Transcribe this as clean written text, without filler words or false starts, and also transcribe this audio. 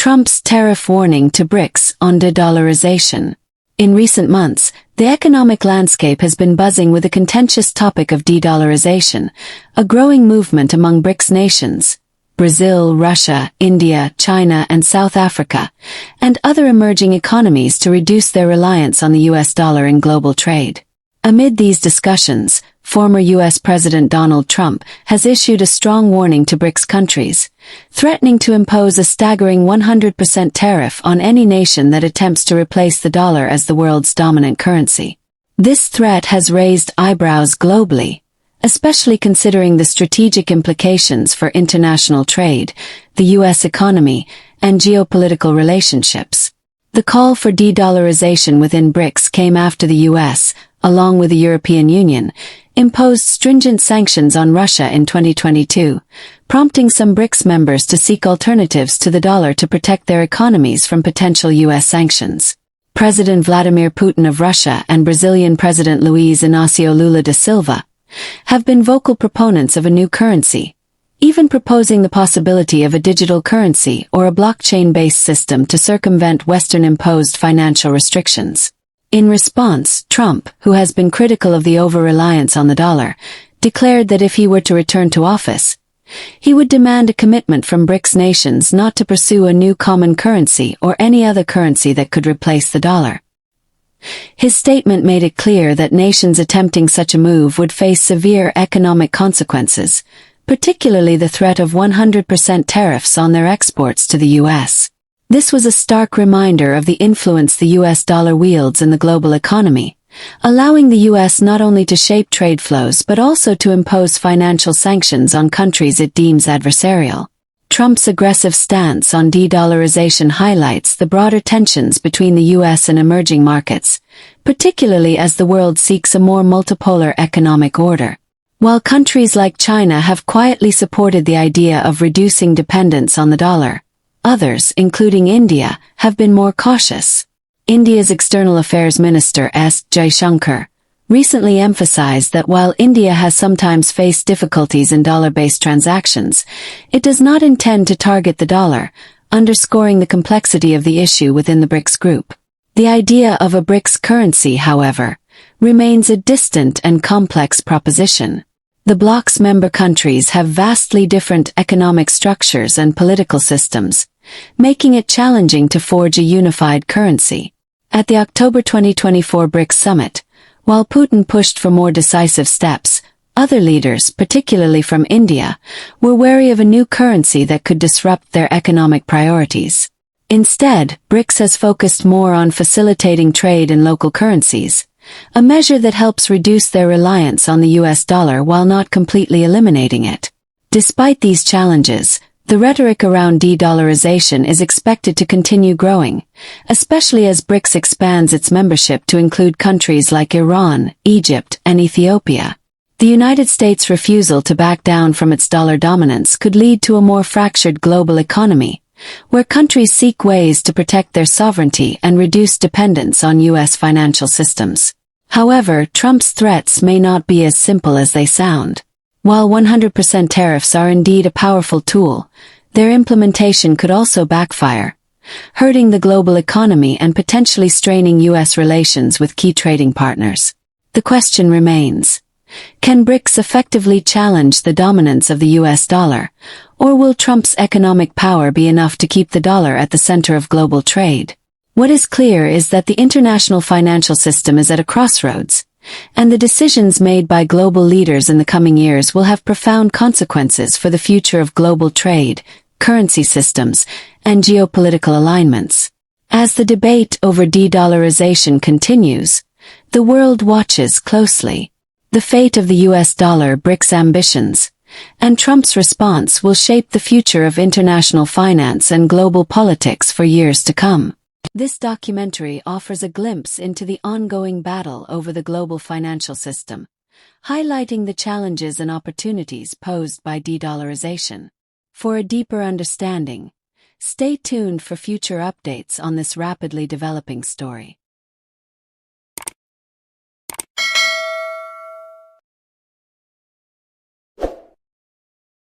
Trump's tariff warning to BRICS on de-dollarization. In recent months, the economic landscape has been buzzing with the contentious topic of de-dollarization, a growing movement among BRICS nations, Brazil, Russia, India, China, and South Africa, and other emerging economies to reduce their reliance on the US dollar in global trade. Amid these discussions, former US President Donald Trump has issued a strong warning to BRICS countries, threatening to impose a staggering 100% tariff on any nation that attempts to replace the dollar as the world's dominant currency. This threat has raised eyebrows globally, especially considering the strategic implications for international trade, the US economy, and geopolitical relationships. The call for de-dollarization within BRICS came after the US, along with the European Union, imposed stringent sanctions on Russia in 2022, prompting some BRICS members to seek alternatives to the dollar to protect their economies from potential US sanctions. President Vladimir Putin of Russia and Brazilian President Luiz Inácio Lula da Silva have been vocal proponents of a new currency, even proposing the possibility of a digital currency or a blockchain-based system to circumvent Western-imposed financial restrictions. In response, Trump, who has been critical of the over-reliance on the dollar, declared that if he were to return to office, he would demand a commitment from BRICS nations not to pursue a new common currency or any other currency that could replace the dollar. His statement made it clear that nations attempting such a move would face severe economic consequences, particularly the threat of 100% tariffs on their exports to the US. This was a stark reminder of the influence the US dollar wields in the global economy, allowing the US not only to shape trade flows but also to impose financial sanctions on countries it deems adversarial. Trump's aggressive stance on de-dollarization highlights the broader tensions between the US and emerging markets, particularly as the world seeks a more multipolar economic order. While countries like China have quietly supported the idea of reducing dependence on the dollar, others, including India, have been more cautious. India's External Affairs Minister S. Jaishankar recently emphasized that while India has sometimes faced difficulties in dollar-based transactions, it does not intend to target the dollar, underscoring the complexity of the issue within the BRICS group. The idea of a BRICS currency, however, remains a distant and complex proposition. The bloc's member countries have vastly different economic structures and political systems, making it challenging to forge a unified currency. At the October 2024 BRICS summit, while Putin pushed for more decisive steps, other leaders, particularly from India, were wary of a new currency that could disrupt their economic priorities. Instead, BRICS has focused more on facilitating trade in local currencies, a measure that helps reduce their reliance on the US dollar while not completely eliminating it. Despite these challenges, the rhetoric around de-dollarization is expected to continue growing, especially as BRICS expands its membership to include countries like Iran, Egypt, and Ethiopia. The United States' refusal to back down from its dollar dominance could lead to a more fractured global economy, where countries seek ways to protect their sovereignty and reduce dependence on US financial systems. However, Trump's threats may not be as simple as they sound. While 100% tariffs are indeed a powerful tool, their implementation could also backfire, hurting the global economy and potentially straining US relations with key trading partners. The question remains: can BRICS effectively challenge the dominance of the US dollar, or will Trump's economic power be enough to keep the dollar at the center of global trade? What is clear is that the international financial system is at a crossroads, and the decisions made by global leaders in the coming years will have profound consequences for the future of global trade, currency systems, and geopolitical alignments. As the debate over de-dollarization continues, the world watches closely. The fate of the US dollar, BRICS ambitions, and Trump's response will shape the future of international finance and global politics for years to come. This documentary offers a glimpse into the ongoing battle over the global financial system, highlighting the challenges and opportunities posed by de-dollarization. For a deeper understanding, stay tuned for future updates on this rapidly developing story.